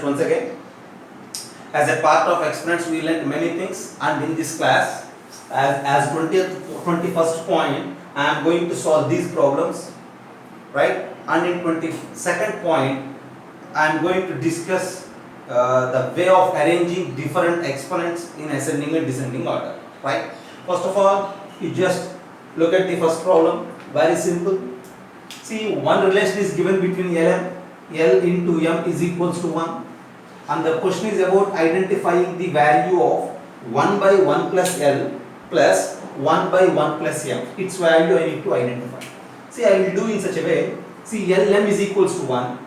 Once again, as a part of experiments we learnt many things, and in this class as 21st point I am going to solve these problems, right? And in 22nd point I am going to discuss the way of arranging different exponents in ascending and descending order, right? First of all, you just look at the first problem. Very simple. See, one relation is given between L into M is equals to 1, and the question is about identifying the value of 1 by 1 plus L plus 1 by 1 plus M. Its value I need to identify. See, I will do in such a way. See, Lm is equals to 1.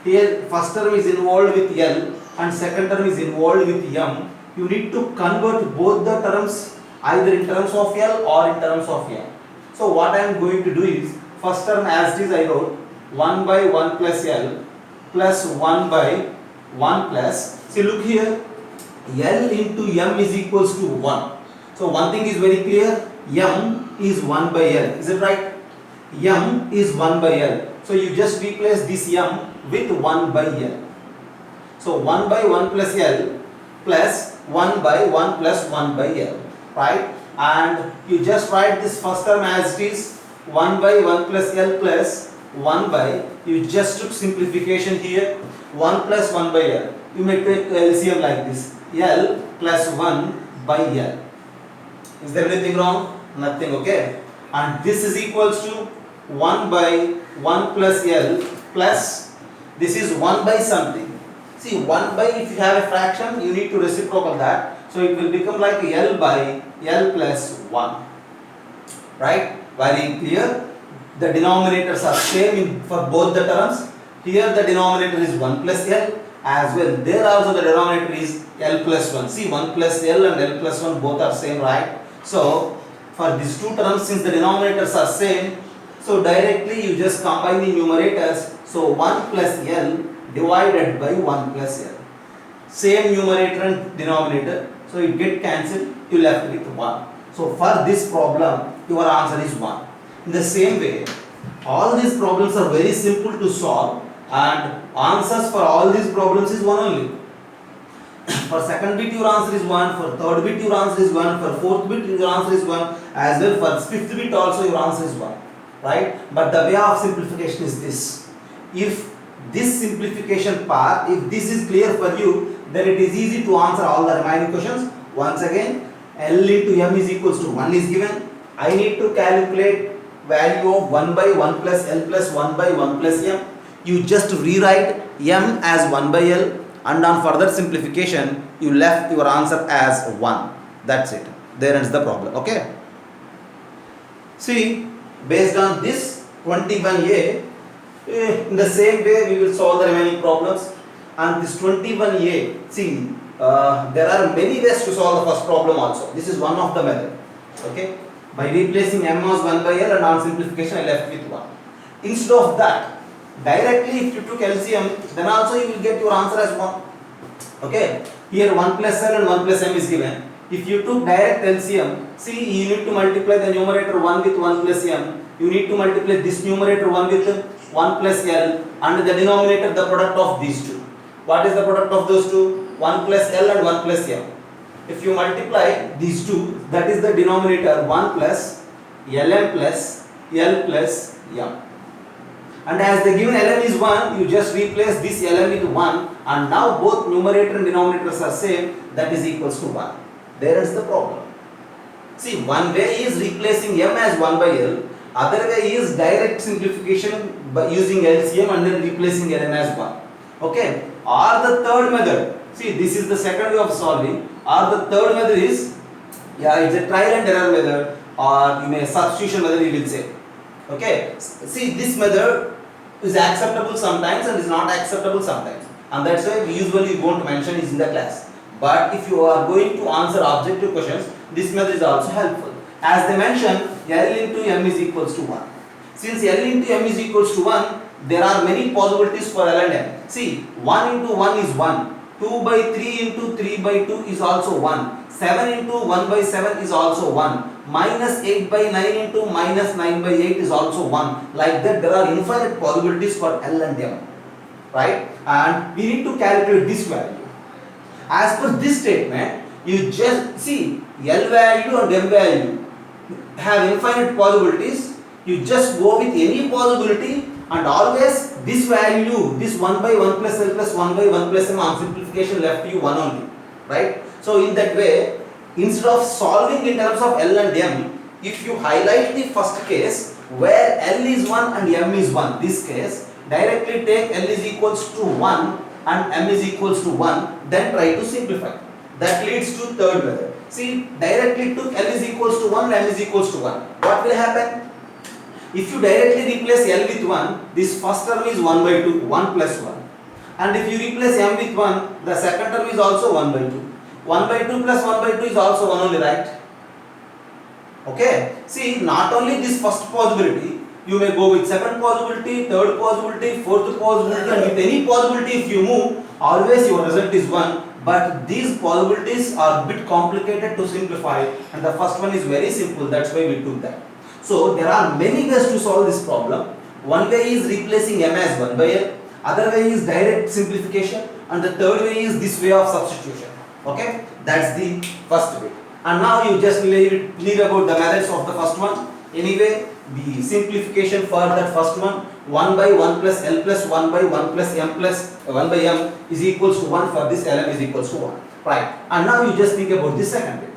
Here first term is involved with L and second term is involved with M. You need to convert both the terms either in terms of L or in terms of M. So what I am going to do is, first term as it is I wrote 1 by 1 plus L plus 1 by 1 plus, see look here, L into M is equals to 1. So one thing is very clear, M is 1 by L, is it right? M is 1 by L. So you just replace this M with 1 by L. So 1 by 1 plus L plus 1 by 1 plus 1 by L, right? And you just write this first term as it is, 1 by 1 plus L plus 1 by, you just took simplification here, 1 plus 1 by L. You may take LCM like this, L plus 1 by L. Is there anything wrong? Nothing, okay? And this is equals to 1 by 1 plus L plus, this is 1 by something. See, 1 by, if you have a fraction, you need to reciprocal that. So it will become like L by L plus 1. Right? Very clear. The denominators are same for both the terms. Here the denominator is 1 plus L as well. There also the denominator is L plus 1. See, 1 plus L and L plus 1 both are same, right? So for these two terms, since the denominators are same, so directly you just combine the numerators. So 1 plus L divided by 1 plus L. Same numerator and denominator. So it get cancelled. You left with 1. So for this problem, your answer is 1. In the same way, all these problems are very simple to solve, and answers for all these problems is 1 only. For second bit your answer is 1, for third bit your answer is 1, for fourth bit your answer is 1, as well for fifth bit also your answer is 1. Right? But the way of simplification is this. If this simplification part, if this is clear for you, then it is easy to answer all the remaining questions. Once again, L into M is equals to 1 is given. I need to calculate value of 1 by 1 plus L plus 1 by 1 plus M. You just rewrite M as 1 by L, and on further simplification you left your answer as 1. That's it. There ends the problem. Okay. See, based on this 21A, in the same way we will solve the remaining problems. And this 21A, see, there are many ways to solve the first problem also. This is one of the method. Okay. By replacing M as 1 by L and on simplification I left with 1. Instead of that, directly if you took LCM, then also you will get your answer as 1. Okay. Here 1 plus L and 1 plus M is given. If you took direct LCM, see, you need to multiply the numerator 1 with 1 plus M. You need to multiply this numerator 1 with 1 plus L, and the denominator the product of these two. What is the product of those two? 1 plus L and 1 plus M. If you multiply these two, that is the denominator 1 plus Lm plus L plus M. And as the given Lm is 1, you just replace this Lm with 1, and now both numerator and denominators are same, that is equals to 1. There is the problem. See, one way is replacing M as 1 by L, other way is direct simplification by using LCM and then replacing Lm as 1. Okay. Or the third method, see, this is the second way of solving, or the third method is, it's a trial and error method, or you may substitution method you will say. Okay. See, this method is acceptable sometimes and is not acceptable sometimes, and that's why we usually won't mention it in the class. But if you are going to answer objective questions, this method is also helpful. As they mentioned, L into M is equals to 1. Since L into M is equals to 1, there are many possibilities for L and M. See, 1 into 1 is 1. 2 by 3 into 3 by 2 is also 1. 7 into 1 by 7 is also 1. Minus 8 by 9 into minus 9 by 8 is also 1. Like that, there are infinite possibilities for L and M. right? And we need to calculate this value. As per this statement, you just see L value and M value have infinite possibilities. You just go with any possibility and always this value, this 1 by 1 plus L plus 1 by 1 plus M on simplification left you 1 only, right? So in that way, instead of solving in terms of L and M, if you highlight the first case where L is 1 and M is 1, this case, directly take L is equals to 1 and M is equals to 1, then try to simplify. That leads to third method. See, directly took L is equals to 1, M is equals to 1. What will happen? If you directly replace L with 1, this first term is 1 by 2, 1 plus 1. And if you replace M with 1, the second term is also 1 by 2. 1 by 2 plus 1 by 2 is also 1 only, right? Okay. See, not only this first possibility, you may go with second possibility, third possibility, fourth possibility, and with any possibility if you move, always your result is 1. But these possibilities are a bit complicated to simplify, and the first one is very simple, that's why we took that. So there are many ways to solve this problem. One way is replacing M as 1 by L, other way is direct simplification, and the third way is this way of substitution. Okay, that's the first way. And now you just leave about the methods of the first one. Anyway, the simplification for that first one, 1 by 1 plus L plus 1 by 1 plus M plus 1 by M is equals to 1. For this Lm is equals to 1. Right. And now you just think about the second way.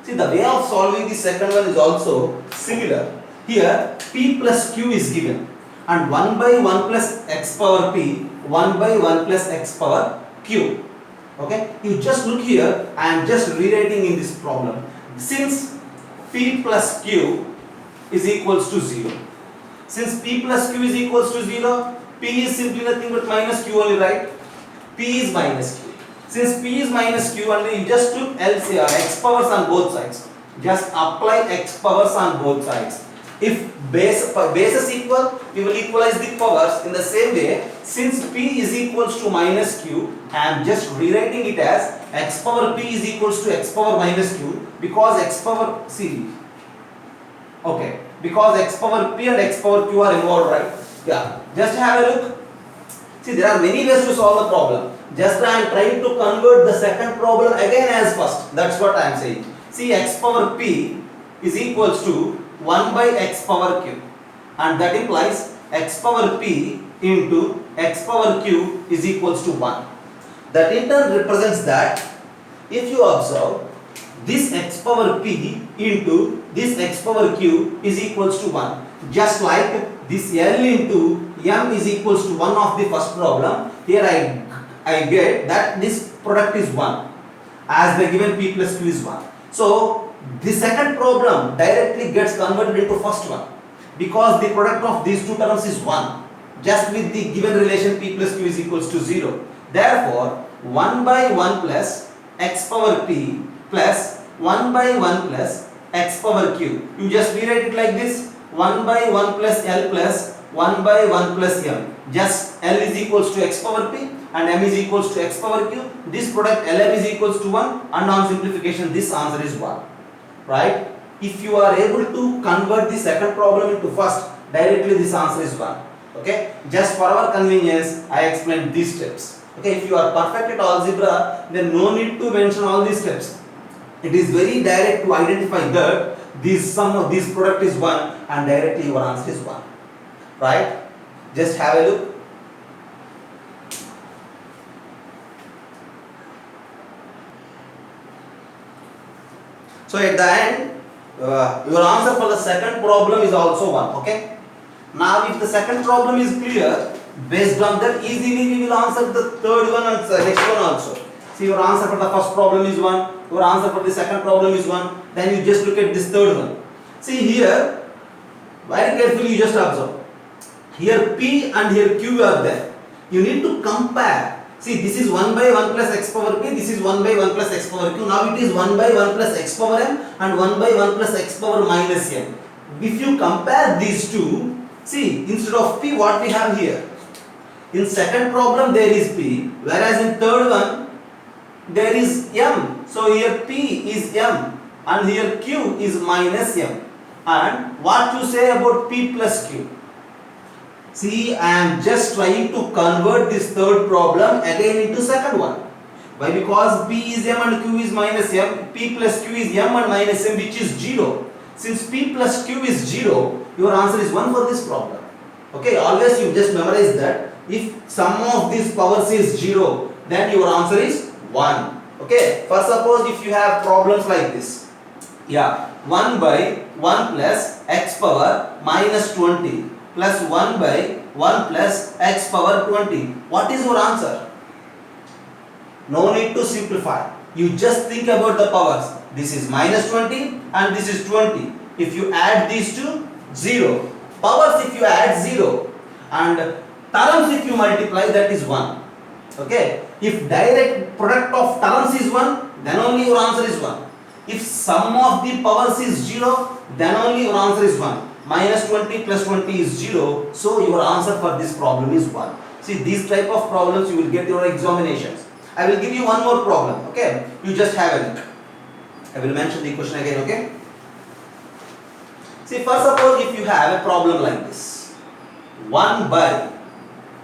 See, the way of solving the second one is also similar. Here P plus Q is given and 1 by 1 plus x power P, 1 by 1 plus x power Q. Okay, you just look here, I am just rewriting in this problem. Since P plus Q is equals to 0. Since P plus Q is equals to 0, P is simply nothing but minus Q only, right? P is minus Q. Since P is minus Q only, you just took LCR, x powers on both sides. Just apply x powers on both sides. If bases equal, we will equalize the powers. In the same way, since P is equals to minus Q, I am just rewriting it as x power P is equals to x power minus Q, because x power, see, okay, because x power P and x power Q are involved, right? Yeah, just have a look. See, there are many ways to solve the problem. Just I am trying to convert the second problem again as first. That's what I am saying. See, x power P is equals to 1 by x power Q, and that implies x power P into x power Q is equals to 1. That in turn represents that if you observe, this x power P into this x power Q is equals to 1. Just like this L into M is equals to 1 of the first problem, here I get that this product is 1 as the given P plus Q is 1. So the second problem directly gets converted into first one because the product of these two terms is 1 just with the given relation P plus Q is equals to 0. Therefore 1 by 1 plus x power P plus 1 by 1 plus x power Q. You just rewrite it like this: 1 by 1 plus L plus 1 by 1 plus M. Just L is equals to x power P and M is equals to x power Q. This product Lm is equals to 1, and on simplification this answer is 1. Right? If you are able to convert the second problem into first, directly this answer is 1. Okay? Just for our convenience, I explained these steps. Okay? If you are perfect at algebra, then no need to mention all these steps. It is very direct to identify that this sum of this product is 1 and directly your answer is 1. Right? Just have a look. So at the end, your answer for the second problem is also 1. Okay? Now if the second problem is clear, based on that easily we will answer the third one and the next one also. See, your answer for the first problem is 1, your answer for the second problem is 1, then you just look at this third one. See here, very carefully you just observe. Here P and here Q are there. You need to compare. See, this is 1 by 1 plus x power P, this is 1 by 1 plus x power Q. Now it is 1 by 1 plus x power M and 1 by 1 plus x power minus M. If you compare these two, see, instead of P, what we have here? In second problem there is P, whereas in third one there is M. So here P is M and here Q is minus M. And what you say about P plus Q? See, I am just trying to convert this third problem again into second one. Why? Because P is M and Q is minus M. P plus Q is M and minus M, which is 0. Since P plus Q is 0, your answer is 1 for this problem. Okay, always you just memorize that. If sum of these powers is 0, then your answer is 1. Okay, for suppose if you have problems like this. Yeah, 1 by 1 plus x power minus 20 plus 1 by 1 plus x power 20. What is your answer? No need to simplify. You just think about the powers. This is minus 20 and this is 20. If you add these two, 0. Powers if you add 0 and terms if you multiply, that is 1. Okay. If direct product of terms is 1, then only your answer is 1. If sum of the powers is 0, then only your answer is 1. Minus 20 plus 20 is 0. So your answer for this problem is 1. See, these type of problems you will get your examinations. I will give you one more problem. Okay. You just have a look. I will mention the question again. Okay. See, first suppose if you have a problem like this. 1 by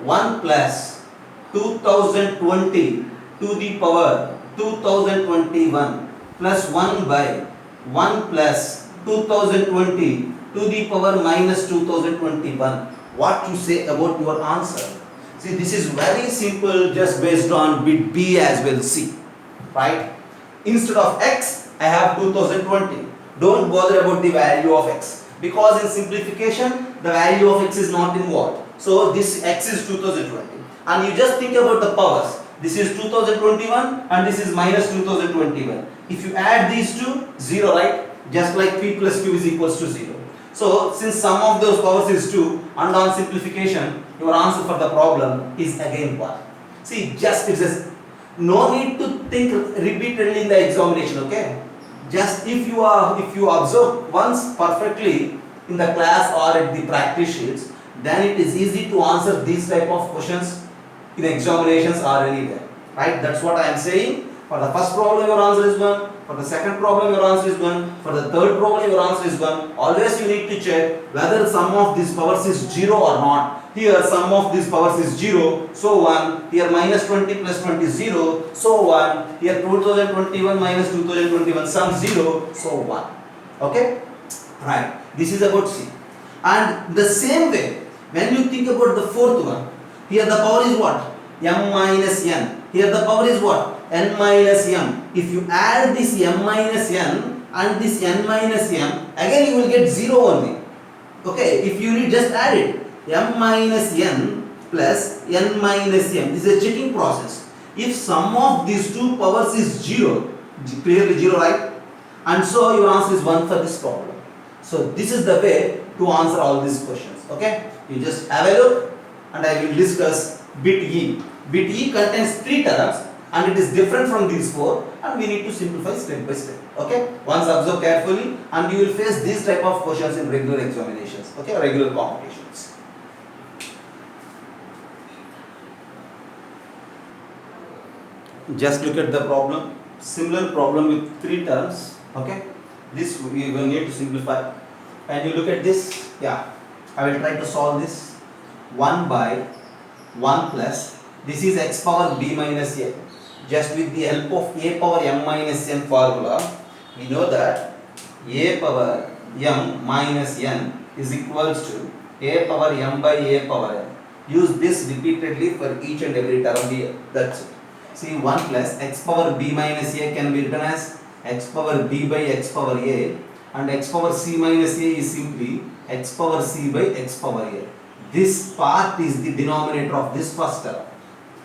1 plus 2020 to the power 2021 plus 1 by 1 plus 2020 to the power minus 2021. What you say about your answer? See, this is very simple, just based on bit B as well. See, right? Instead of x, I have 2020. Don't bother about the value of x, because in simplification, the value of x is not involved. So this x is 2020, and you just think about the powers. This is 2021 and this is minus 2021. If you add these two, 0, right? Just like P plus Q is equals to 0. So since sum of those powers is 2, and on simplification, your answer for the problem is again 1. See, just it's just no need to think repeatedly in the examination. Okay, just if you observe once perfectly in the class or at the practice sheets, then it is easy to answer these type of questions in examinations or anywhere, right? That's what I am saying. For the first problem your answer is 1, for the second problem your answer is 1, for the third problem your answer is 1. Always you need to check whether sum of these powers is 0 or not. Here sum of these powers is 0, so 1. Here minus 20 plus 20 is 0, so 1. Here 2021 minus 2021 sum 0, so 1. Okay, right? This is about C. And the same way, when you think about the fourth one, here the power is what? M minus n. Here the power is what? N minus m. If you add this m minus n and this n minus m, again you will get 0 only. Okay, if you need, just add it. M minus n plus n minus m. This is a checking process. If sum of these two powers is 0, clearly 0, right? And so your answer is 1 for this problem. So this is the way to answer all these questions. Okay, you just have a look and I will discuss bit E. Bit E contains 3 terms and it is different from these 4, and we need to simplify step by step. Okay, once observe carefully and you will face these type of questions in regular examinations. Okay, regular competitions. Just look at the problem. Similar problem with 3 terms. Okay, this we will need to simplify. And you look at this. Yeah, I will try to solve this. 1 by 1 plus, this is x power b minus a. Just with the help of a power m minus n formula, we know that a power m minus n is equals to a power m by a power n. Use this repeatedly for each and every term here. That's it. See, 1 plus x power b minus a can be written as x power b by x power a, and x power c minus a is simply x power c by x power a. This part is the denominator of this first term.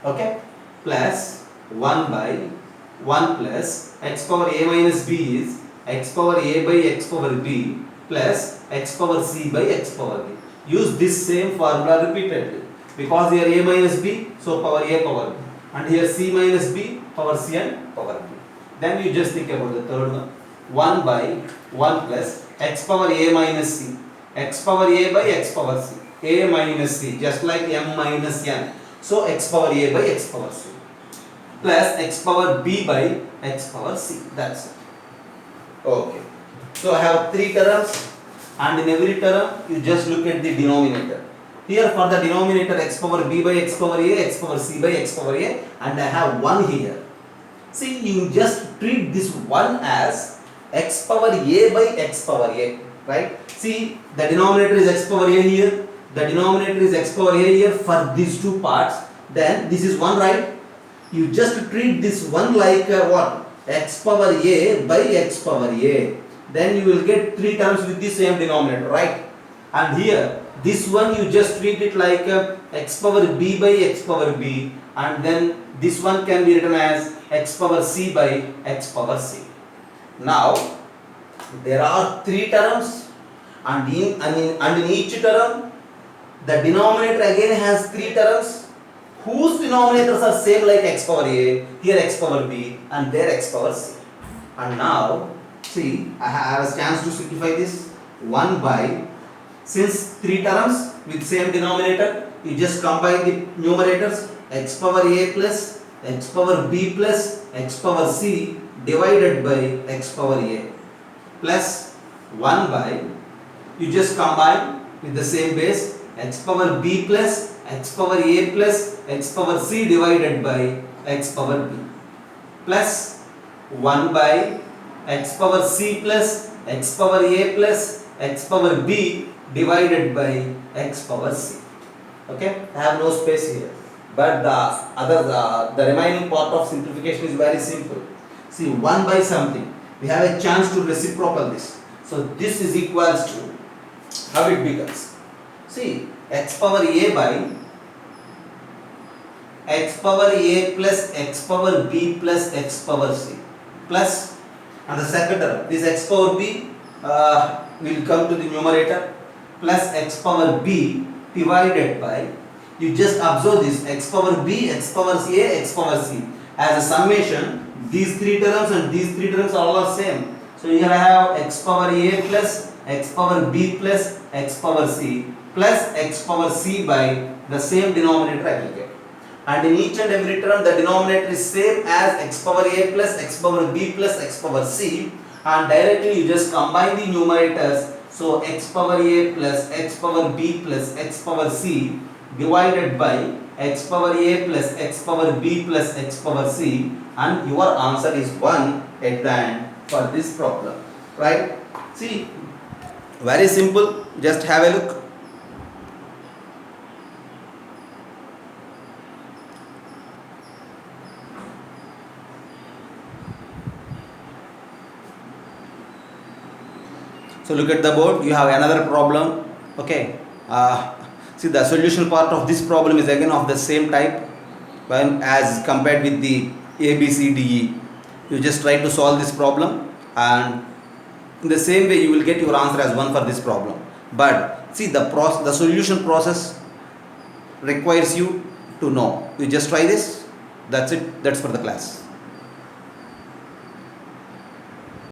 Okay, plus 1 by 1 plus x power a minus b is x power a by x power b plus x power c by x power b. Use this same formula repeatedly, because here a minus b, so power a power b, and here c minus b, power c and power b. Then you just think about the third one. 1 by 1 plus x power a minus c, x power a by x power c, a minus c, just like m minus n, so x power a by x power c, plus x power b by x power c. That's it. Okay, so I have 3 terms, and in every term you just look at the denominator. Here for the denominator x power b by x power a, x power c by x power a, and I have 1 here. See, you just treat this 1 as x power a by x power a, right? See, the denominator is x power a here, the denominator is x power a here for these two parts. Then this is 1, right? You just treat this 1 like what? X power a by x power a. Then you will get 3 terms with the same denominator, right? And here, this one you just treat it like x power b by x power b, and then this one can be written as x power c by x power c. Now, there are 3 terms, and in each term, the denominator again has 3 terms whose denominators are same like x power a, here x power b, and there x power c. And now, see, I have a chance to simplify this 1 by, since 3 terms with same denominator, you just combine the numerators, x power a plus x power b plus x power c divided by x power a, plus 1 by, you just combine with the same base, x power b plus x power a plus x power c divided by x power b, plus 1 by x power c plus x power a plus x power b divided by x power c. Okay, I have no space here, but the remaining part of simplification is very simple. See, 1 by something, we have a chance to reciprocal this. So this is equals to, how it becomes, see, x power a by x power a plus x power b plus x power c, plus, and the second term, this x power b will come to the numerator, plus x power b divided by, you just observe this, x power b, x power a, x power c, as a summation, these 3 terms and these 3 terms are all the same. So here I have x power a plus x power b plus x power c plus x power c by the same denominator I will get. And in each and every term, the denominator is same as x power a plus x power b plus x power c, and directly you just combine the numerators. So x power a plus x power b plus x power c divided by x power a plus x power b plus x power c, and your answer is 1 at the end for this problem, right? See, very simple, just have a look. So look at the board, you have another problem. Okay, see, the solution part of this problem is again of the same type when as compared with the A, B, C, D, E. You just try to solve this problem, and in the same way you will get your answer as 1 for this problem. But see, the solution process requires you to know. You just try this, that's it, that's for the class.